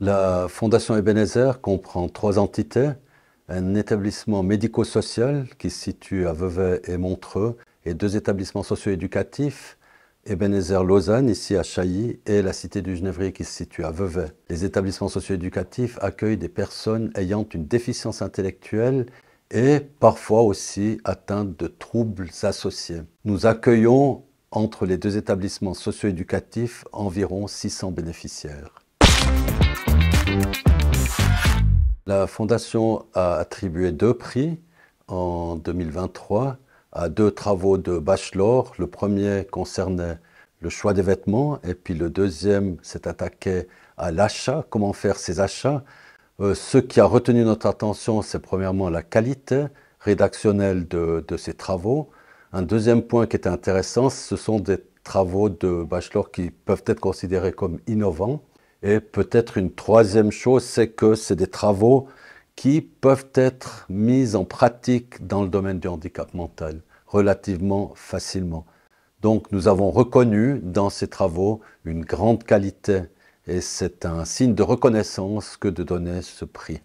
La Fondation Ebenezer comprend 3 entités, un établissement médico-social qui se situe à Vevey et Montreux et 2 établissements socio-éducatifs, Ebenezer Lausanne, ici à Chailly, et la Cité du Genévrier qui se situe à Vevey. Les établissements socio-éducatifs accueillent des personnes ayant une déficience intellectuelle et parfois aussi atteintes de troubles associés. Nous accueillons entre les 2 établissements socio-éducatifs environ 600 bénéficiaires. La Fondation a attribué 2 prix en 2023 à 2 travaux de bachelor. Le premier concernait le choix des vêtements et puis le deuxième s'est attaqué à l'achat, comment faire ses achats. Ce qui a retenu notre attention, c'est premièrement la qualité rédactionnelle de ces travaux. Un deuxième point qui était intéressant, ce sont des travaux de bachelor qui peuvent être considérés comme innovants. Et peut-être une troisième chose, c'est que c'est des travaux qui peuvent être mis en pratique dans le domaine du handicap mental relativement facilement. Donc nous avons reconnu dans ces travaux une grande qualité et c'est un signe de reconnaissance que de donner ce prix.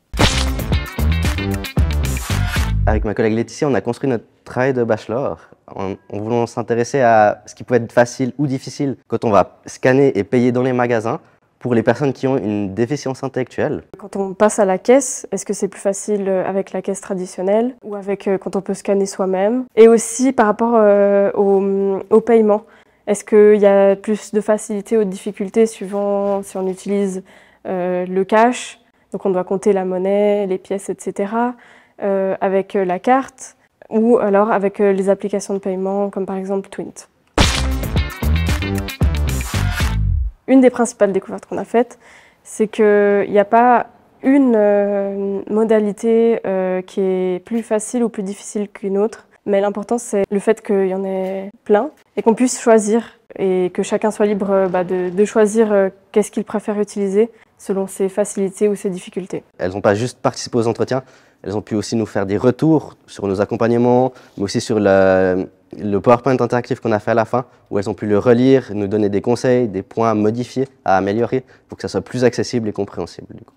Avec ma collègue Laetitia, on a construit notre travail de bachelor en voulant s'intéresser à ce qui peut être facile ou difficile quand on va scanner et payer dans les magasins pour les personnes qui ont une déficience intellectuelle. Quand on passe à la caisse, est-ce que c'est plus facile avec la caisse traditionnelle ou avec quand on peut scanner soi-même? Et aussi par rapport au paiement, est-ce qu'il y a plus de facilité ou de difficulté suivant si on utilise le cash, donc on doit compter la monnaie, les pièces, etc., avec la carte, ou alors avec les applications de paiement comme par exemple Twint. Une des principales découvertes qu'on a faites, c'est qu'il n'y a pas une modalité qui est plus facile ou plus difficile qu'une autre, mais l'important c'est le fait qu'il y en ait plein et qu'on puisse choisir et que chacun soit libre de choisir qu'est-ce qu'il préfère utiliser selon ses facilités ou ses difficultés. Elles n'ont pas juste participé aux entretiens, elles ont pu aussi nous faire des retours sur nos accompagnements, mais aussi sur le PowerPoint interactif qu'on a fait à la fin, où elles ont pu le relire, nous donner des conseils, des points à modifier, à améliorer, pour que ça soit plus accessible et compréhensible. Du coup.